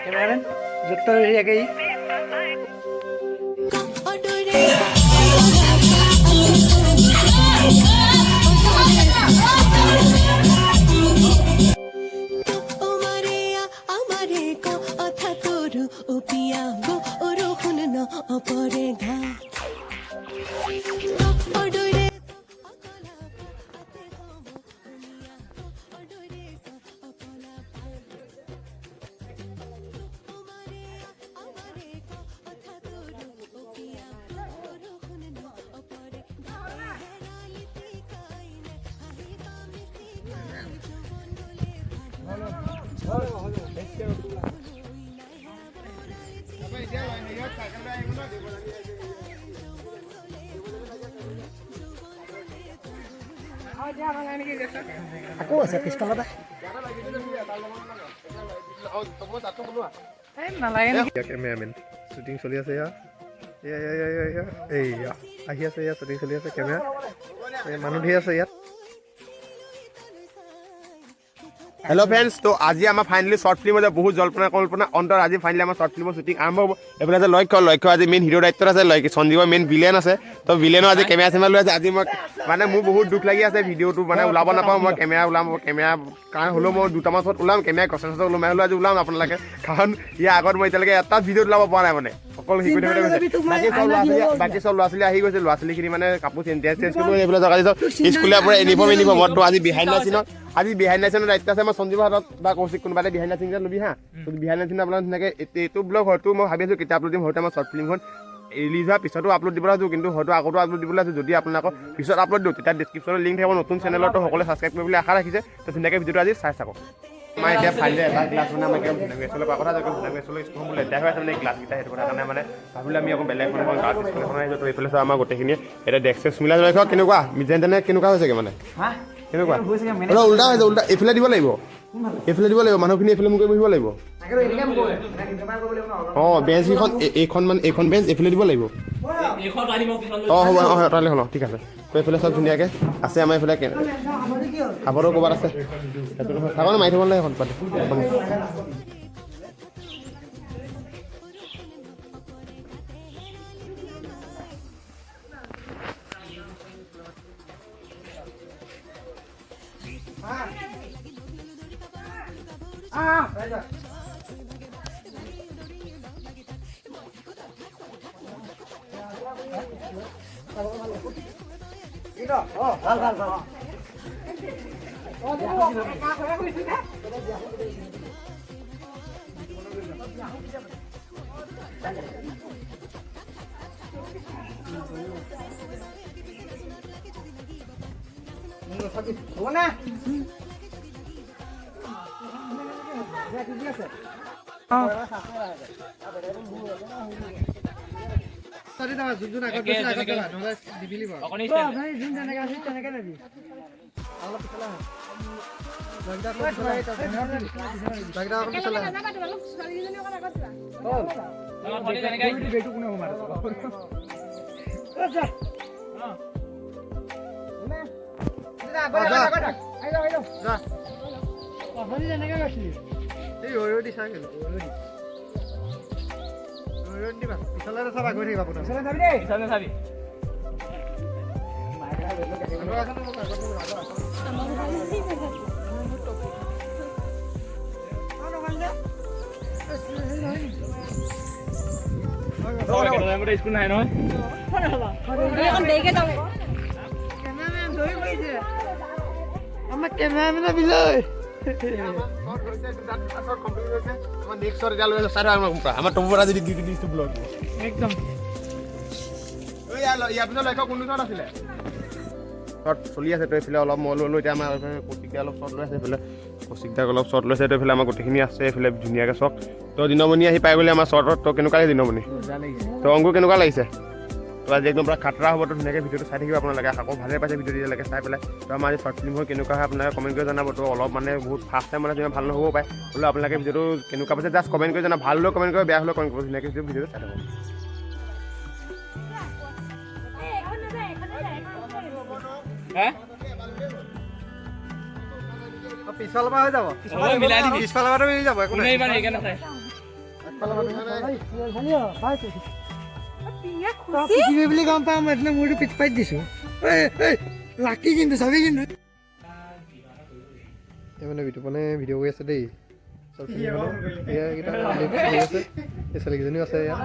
Cameraman, Victor here again. Aku আছে পিস্তল এটা নালাগে কেমেৰামেন শ্বুটিং চলি আছে এয়া আহি আছে ইয়াত শ্বুটিং চলি আছে কেমেৰা মানুহ ধেৰ আছে ইয়াত হেল্ল' ফ্ৰেণ্ডছ তো আজি আমাৰ ফাইনেলি শ্বৰ্ট ফিল্মৰ যে বহুত জল্পনা কল্পনা অন্তৰ আজি ফাইনেলি আমাৰ শ্বৰ্ট ফিল্মৰ শ্বুটিং আৰম্ভ হ'ব এইফালে আছে লক্ষ্য আজি মেইন হিৰ' দায়িত্বত আছে সঞ্জীৱৰ মেইন ভিলেন আছে তো ভিলেনো আজি কেমেৰা চেমেৰা লৈ আছে আজি মই মানে মোৰ বহুত দুখ লাগি আছে ভিডিঅ'টো মানে ওলাব নাপাওঁ মই কেমেৰা ওলাম কেমেৰা কাৰণ হ'লেও মই দুটামান ওচৰত ওলাম কেমেৰা গছে ওলমাই হ'লেও আজি ওলাম আপোনালোকে কাৰণ ইয়াৰ আগত মই এতিয়ালৈকে এটা ভিডিঅ'ত ওলাব পৰা নাই মানে অকল শিকি থাকোঁতে গৈছে বাকী চব ল'ৰা ছোৱালী আহি গৈছে ল'ৰা ছোৱালীখিনি মানে কাপোৰ চেঞ্জ কৰিব এইফালে জগা দিছোঁ স্কুলীয়া পৰা ইউনিফৰ্মত আজি বিহাইণ্ড লাইচিনৰ দায়িত্ব আছে মই সঞ্জীৱৰ হাতত বা কৌশিক কোনোবা এটা বিহাইণ্ড লাইচিন ল'বি হা বিহাইণ্ড লাইচিন আপোনাৰ ধুনীয়াকৈ এইটো ব্লগ হয়তো মই ভাবি আছোঁ কেতিয়া আপলোড দিম হয়তো আমাৰ শ্বৰ্ট ফিল্মখন ৰিলিজ হোৱাৰ পিছতো আপলোড দিবলৈ আছোঁ কিন্তু হয়তো আগতো আপলোড দিবলৈ আছোঁ যদি আপোনালোকক পিছত আপলোড দিওঁ তেতিয়া ডিছক্ৰিপশ্যনত লিংক থাকিব নতুন চেনেলতো সকলোৱে ছাবস্ক্ৰাইব কৰিবলৈ আশা ৰাখিছে তো ধুনীয়াকৈ ভিডিঅ'টো আজি চাই থাকক আমাৰ এতিয়া ফাইনেলি এটা ক্লাছ মানে আমাৰ এছলৈ পৰা কথা এছলৈ স্কুল বোলে লেতেৰা হৈ আছে মানে ক্লাছকেইটা সেইটো কথা কাৰণে মানে ভাবিলে আমি আকৌ বেলেগ এখন গাঁৱত স্কুল এখন আহিছোঁ তো এইফালে চাওঁ আমাৰ গোটেইখিনিয়ে এতিয়া ডেস্ক চেস্ক মিলাই লৈ কেনেকুৱা যেন তেনে কেনেকুৱা হৈছেগৈ মানে কেনেকুৱা উল্টা হৈছে উল্টা এইফালে দিব লাগিব মানুহখিনি এইফালে মুখে বহিব লাগিব অঁ বেঞ্চকেইখন এইখন বেঞ্চ এইফালে দিব লাগিব অঁ হ'ব তালৈ হ'ল ঠিক আছে তো এইফালে চব ধুনীয়াকৈ আছে আমাৰ এইফালে খাবৰো ক'ৰবাত আছে সেইটো নহয় থাকোঁ মাৰি থ'ব নালাগে এখন পাতি স্কুল নাই নহয় আমাৰ কেমেৰামেনৰ বিজয় আমাৰ টমপৰা যদি দি দিছোঁ ব্লগ একদম ইয়াৰ পিছত লক্ষ্য কোনটো শ্বট আছিলে শ্বট চলি আছে তো এইফালে অলপ মই ল'লোঁ এতিয়া আমাৰ কৌশিকদাই অলপ শ্বট লৈ আছে এইফালে কৌশিকদাক অলপ শ্বট লৈছে তো এইফালে আমাৰ গোটেইখিনি আছে এইফালে ধুনীয়াকৈ চক তো দিনমণি আহি পাই গ'লে আমাৰ শ্বটত তো কেনেকুৱা লাগিছে দিনমণি তো অংকুৰ কেনেকুৱা লাগিছে তো আজি একদম পূৰা খাতৰা হ'ব তো ধুনীয়াকৈ ভিডিঅ'টো চাই থাকিব আপোনালোকে আকৌ ভালে পাইছে ভিডিঅ'টো এতিয়ালৈকে চাই পেলাই তো আমাৰ শ্বৰ্ট ফিল্ম হয় কেনেকুৱা হয় আপোনালোকে কমেণ্ট কৰি জনাব তো অলপ মানে বহুত ফাৰ্ষ্ট টাইম মানে ভাল নহ'ব পাৰে হ'লেও আপোনালোকে ভিডিঅ'টো কেনেকুৱা পাইছে জাষ্ট কমেণ্ট কৰি জনাব ভাল হ'লেও কমেণ্ট কৰিব বেয়া হ'লেও কমেণ্ট কৰিব ধুনীয়াকৈ ভিডিঅ'টো চাই থাকক পিছফালৰ পৰা হৈ যাব পিছফালৰ পৰা মিলি যাব একো নাই বুলি গম পাম মই মোৰটো পিছ পাই দিছো লাকি কিন্তু চাবি কিন্তু মানে ভিডিঅ' কৰি আছে দেই এই ছোৱালীকেইজনীও আছে ইয়াত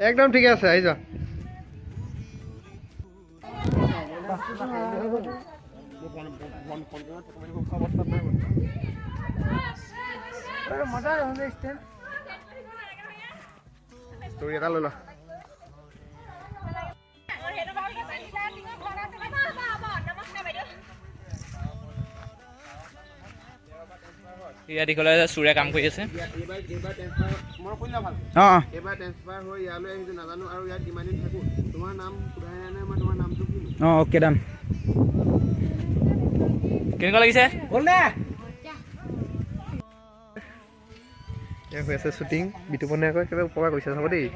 একদম ঠিকে আছে আহি যোৱা ষ্টৰি এটা লৈ লোৱা ইয়াত দেখিবলৈ চুৰে কাম কৰি আছে অ'কে ডান কেনেকুৱা লাগিছে হৈ আছে শ্বুটিং বিতুপনে আকৌ একেবাৰে ওপৰ পৰা কৰিছে চাব দেই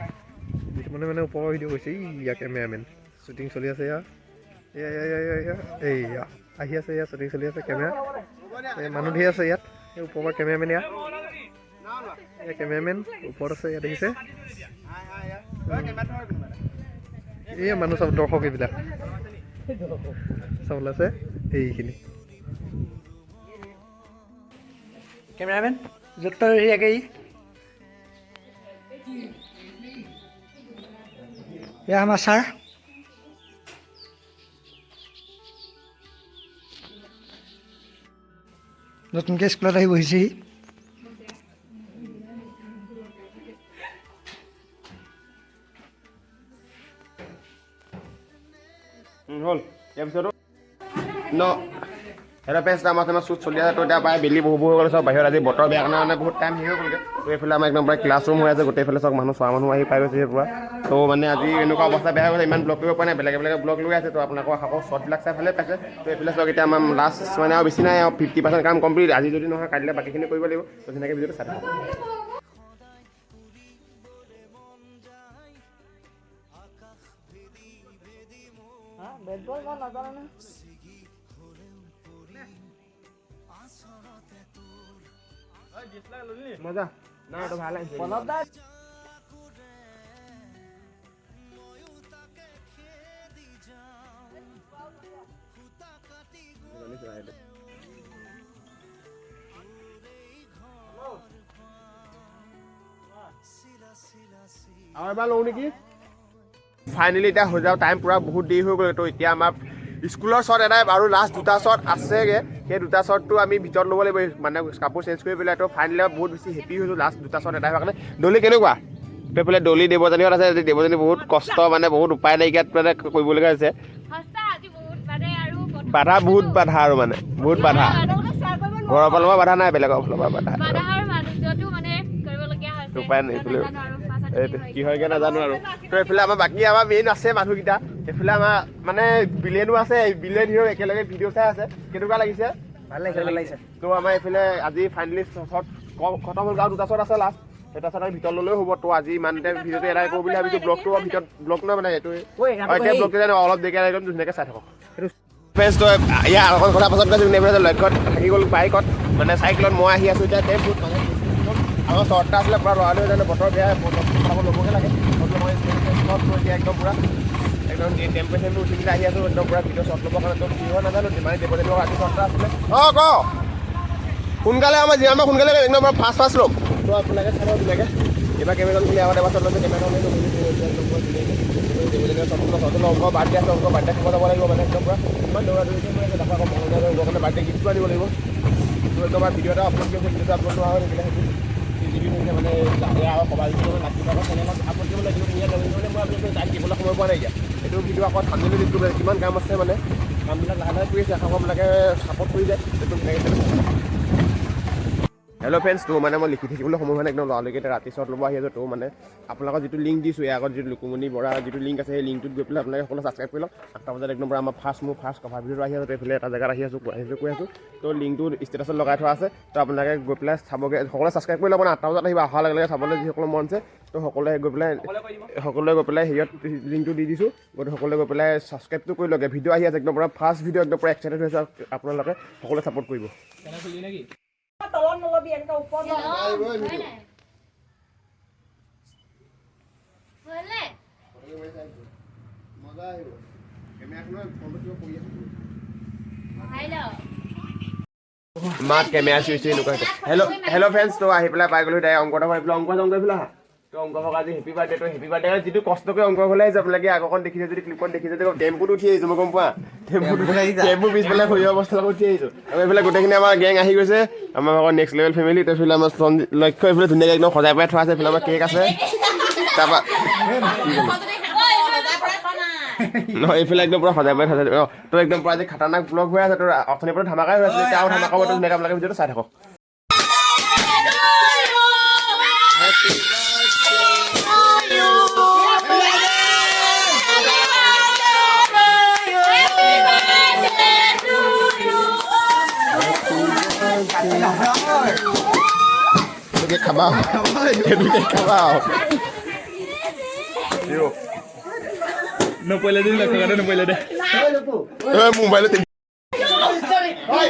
বিতুপনে মানে ওপৰৰ পৰা ভিডিঅ' কৰিছে ইয়া কেমেৰামেন শ্বুটিং চলি আছে এয়া এয়া আহি আছে এয়া শ্বুটিং চলি আছে কেমেৰা মানুহ ধেৰ আছে ইয়াত এই ওপৰৰ পৰা কেমেৰামেন এয়া কেমেৰামেন ওপৰত আছে ইয়াত দেখিছে এই মানুহ চব দৰ্শক এইবিলাক চাবলৈ আছে এইখিনি কেমেৰামেন য'ত একেই এয়া আমাৰ ছাৰ নতুনকৈ স্কুলত আহি বহিছেহি হ'ল তাৰপিছতো এটা পেজ আমাৰ শ্বুট চলি আছে তো এতিয়া প্ৰায় বেলি বহু হৈ গ'লে চব বাহিৰত আজি বতৰ বেয়া কাৰণে বহুত টাইম হেৰি হৈ গ'লগৈ তো এইফালে আমাৰ একদম প্ৰায় ক্লাছৰুম হৈ আছে গোটেইফালে চব মানুহ চোৱা মানুহ আহি পাই গৈছে পুৰা তো মানে আজি এনেকুৱা অৱস্থা বেয়া হৈ গৈছে ইমান ব্লগ কৰিব পৰা নাই বেলেগে বেলেগে ব্লগ লৈ আছে তো আপোনালোকৰ আকৌ শ্বৰ্টবিলাক চাই ভালে পাইছে তো এইফালে চব এতিয়া আমাৰ লাষ্ট মানে আৰু বেছি নাই আৰু 50% কাম কমপ্লিট আজি যদি নহয় কাইলৈ বাকীখিনি কৰিব লাগিব তো তেনেকৈ ভিডিঅ'টো চাই থাকক মজা না এইটো ভাল আহিছে আৰু এবাৰ লওঁ নেকি ফাইনেলি এতিয়া হৈ যাওঁ টাইম পূৰা বহুত দেৰি হৈ গ'ল তো এতিয়া আমাৰ স্কুলৰ শ্বট এটাই আৰু লাষ্ট দুটা শ্বট আছেগৈ সেই দুটা শ্বটটো আমি ভিতৰত ল'ব লাগিব মানে কাপোৰ চেঞ্জ কৰি পেলাই তো ফাইনেলি বহুত বেছি হেপী হৈছোঁ লাষ্ট দুটা শ্বট এটাই হোৱাৰ কাৰণে দলি কেনেকুৱা তো এইফালে দলি দেৱজানীহঁত আছে দেৱজানী বহুত কষ্ট মানে বহুত উপায় নাইকিয়াত মানে কৰিবলগীয়া হৈছে বাধা বহুত বাধা আৰু মানে বহুত বাধা ঘৰৰ ফালৰ পৰা বাধা নাই বেলেগৰ ফালৰ পৰা বাধা উপায় নাই এইফালে এইটো কি হয়গৈ নাজানো আৰু তো এইফালে আমাৰ বাকী আমাৰ মেইন আছে মানুহকেইটা এইফালে আমাৰ মানে বিলেনো আছে বিলেন হিৰ' একেলগে ভিডিঅ' চাই আছে কেনেকুৱা লাগিছে ভাল লাগিছে তো আমাৰ এইফালে আজি ফাইনেলি শ্বট খতম হ'ল আৰু দুটা শ্বট আছে লাষ্ট এটা শ্বট আমি ভিতৰত ল'লেও হ'ব তো আজি ইমানতে ভিডিঅ'টো এৰাই কৰোঁ বুলি ভাবিছোঁ ব্লগটো ভিতৰত ব্লগ নহয় মানে এইটোৱে এতিয়া ব্লগটো জানো অলপ দেৰিকৈ এৰাই কৰিম ধুনীয়াকৈ চাই থাকক ফ্ৰেণ্ডছ তো ইয়াৰ অকণ কথা পাছত গৈছোঁ নেবুলাইছে লক্ষ্যত থাকি গ'ল বাইকত মানে চাইকেলত মই আহি আছোঁ এতিয়া টেম্পুত মানে আমাৰ শ্বৰ্টটা আছিলে পূৰা লৰালি হৈ জানো বতৰ বেয়া খাব ল'বগৈ লাগে মই এতিয়া একদম পূৰা একদম টেম্পাৰেচাৰটো উঠি পেলাই আহি আছোঁ একদম পূৰা ভিডিঅ' শ্বট ল'বৰ কাৰণে তো কি হয় নাজানো যিমানে দেৱদেৱৰ ৰাতি শ্বৰ্টটা আছিলে অঁ ক সোনকালে আমাৰ যিমান সোনকালে একদম পূৰা ফাষ্ট ল'ম তো আপোনালোকে চাব ধুনীয়াকৈ এইবাৰ কেমেৰাজন খুলি আগতে এবাৰ শ্বট লৈছে কেমেৰাজন অংক বাৰ্থডে আছে অংক বাৰ্থডে খাব যাব লাগিব মানে একদম পূৰা ইমান দৌৰা দৌৰি কৰি আছে তাৰপৰা আকৌ মঙলবাৰ কাৰণে বাৰ্থডে গিফ্টটো আনিব লাগিব তো একদম ভিডিঅ' এটা আপলোড কৰিব ভিডিঅ'টো আপলোড নোহোৱা হৈ থাকিলে সেইটো মানে সবাই চেনেলত আপলোড কৰিব লাগিব মই আপোনালোকে টাইম দিবলৈ সময় পোৱা নাই এতিয়া এইটো ভিডিঅ' আকৌ ঠাণ্ডালৈ দিম কৰিবলৈ কিমান কাম আছে মানে কামবিলাক লাহে লাহে কৰি আছে আপোনালোকে ছাপৰ্ট কৰি যায় সেইটো হেল্ল' ফ্ৰেণ্ডছ তো মানে মই লিখি থাকিবলৈ সময় হোৱা নাই একদম লৰালৈকে ৰাতি শ্বৰ্ট ল'ব আহি আছোঁ তো মানে আপোনালোকৰ যিটো লিংক দিছোঁ ইয়াৰ আগত যিটো লুকুমণি বৰা যিটো লিংক আছে সেই লিংকটোত গৈ পেলাই আপোনালোকে সকলো ছাবস্ক্ৰাইব কৰি লওক 8টা বজাত একদম আমাৰ ফাৰ্ষ্ট কভাৰ ভিডিঅ'টো আহি আছোঁ এইফালে এটা জেগাত আহি আছোঁ কৈ আছোঁ তো লিংকটো ষ্টেটাছত লগাই থোৱা আছে তো আপোনালোকে গৈ পেলাই চাবগৈ সকলোৱে ছাবস্ক্ৰাইব কৰি ল'ব না 8টা বজাত আহিব অহাৰ লগে লগে চাবলৈ যিসকলৰ মন আছে তো সকলোৱে গৈ পেলাই হেৰিয়ত লিংকটো দি দিছোঁ গতিকে সকলোৱে গৈ পেলাই ছাবস্ক্ৰাইবটো কৰি লওক ভিডিঅ' আহি আছে একদম পুৰা ফাৰ্ষ্ট ভিডিঅ' একদম পুৰা এক্সাইটেড হৈছে আপোনালোকে সকলোৱে ছাপোৰ্ট কৰিব তলত নলবি এনেকা ওপৰত মাত কেমেৰা চুইছে এনেকুৱা হেল্ল' ফ্ৰেণ্ডছ তো আহি পেলাই পাই গ'লো ডাইৰেক্ট অংকটা পাই পেলাই অংক পেলাই তো অংক ভগা আজি হেপী বাৰ্থডে যিটো কষ্ট কৰি অংক হ'লে আহিছে আপোনালোকে আগৰখন দেখিছে যদি ক্লিপখন দেখিছে টেম্পুত উঠি আহিছোঁ মই গম পোৱা টেম্পু পিছফালে সৰিয়হ বস্তা লগত উঠি আহিছোঁ আৰু এইফালে গোটেইখিনি আমাৰ গেং আহি গৈছে আমাৰ আকৌ নেক্সট লেভেল ফেমিলি এইফালে আমাৰ লক্ষ্য এইফালে ধুনীয়াকৈ একদম সজাই পৰাই থোৱা আছে এইফালে আমাৰ কেক আছে তাৰপৰা নহয় এইফালে একদম পুৰা সজাই পৰাই থোৱা আছে তো একদম পুৰা আজি খাতাৰনাক ব্লগ হৈ আছে তোৰ অথনিৰ পৰা ধামাকাই হৈ আছে এতিয়া আৰু ধামাকা হ'ব ধুনীয়াকৈ আপোনালোকে ভিডিঅ'টো চাই থাকক খাবা মোবাইলত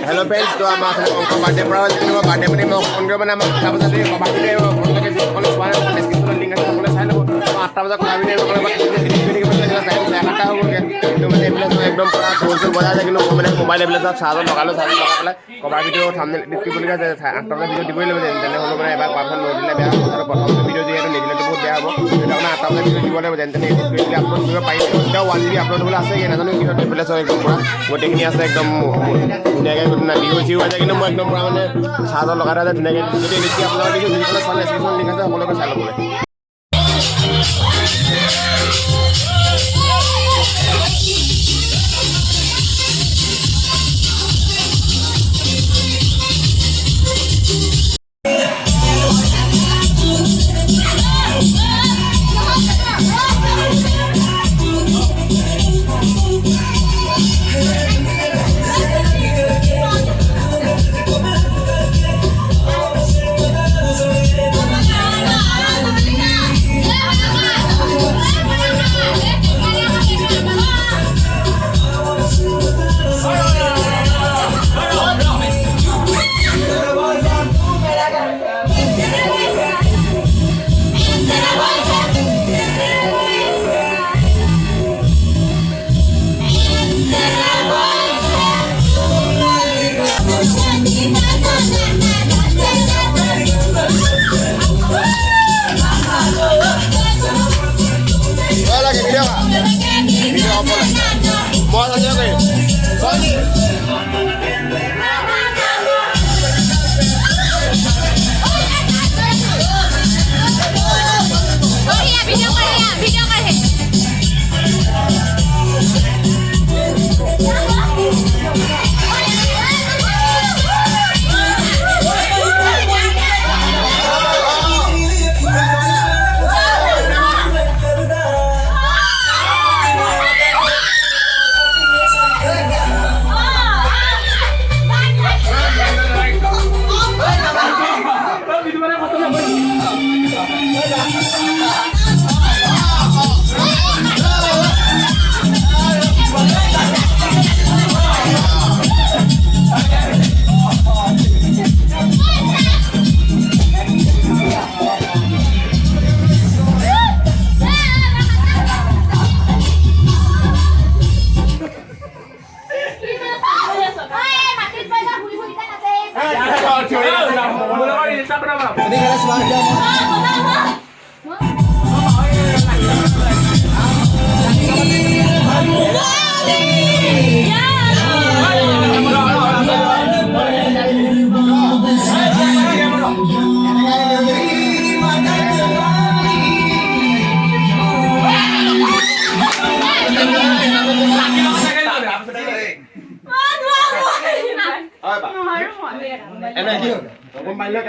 হেল্ল' ফ্ৰেণ্ডছ তো আমাৰ বাৰ্থডে পৰা বাৰ্থডে মানে মই ফোন কৰিব মানে আমাৰ 8টা বজাত লিংক আছে সকলোৱে চাই ল'ব 8টা বজাত খোৱা পিনে একদম পুৰা ঢোল বজাই আছে কিন্তু মই মানে মোবাইল এইবিলাক চাৰ্জত লগাই পেলাই কভাৰ ভিডিঅ' থাম্বনেইল এডিট কৰিবলগীয়া আছে 8টা বজাত ভিডিঅ' দিবই লাগিব তেনেহ'লে মানে এবাৰ পাৰ্চন লৈ দিলে বেয়া হ'ব আৰু প্ৰথম ভিডিঅ' যিহেতু নিদিলেতো বহুত বেয়া হ'ব সেইটো মানে 8টা বজাত ভিডিঅ' দিব লাগিব যেনে তেনে এডিট কৰি দিলে আপলোড কৰিব পাৰিব এতিয়া 1 GB আপলোড হ'বলৈ আছে নাজানো কি হয় এইফালে চব একদম পুৰা গোটেইখিনি আছে একদম ধুনীয়াকৈ বিহু চিহু আছে কিন্তু মই একদম পুৰা মানে চাৰ্জত লগাই থোৱা আছে ধুনীয়াকৈ যদি এডিট কৰি আপোনালোকে দিছোঁ যিসকলে চালে এছক্ৰিপশ্যন লিংক আছে সকলোকে চাই ল'বলৈ এনে কি গম পাইলে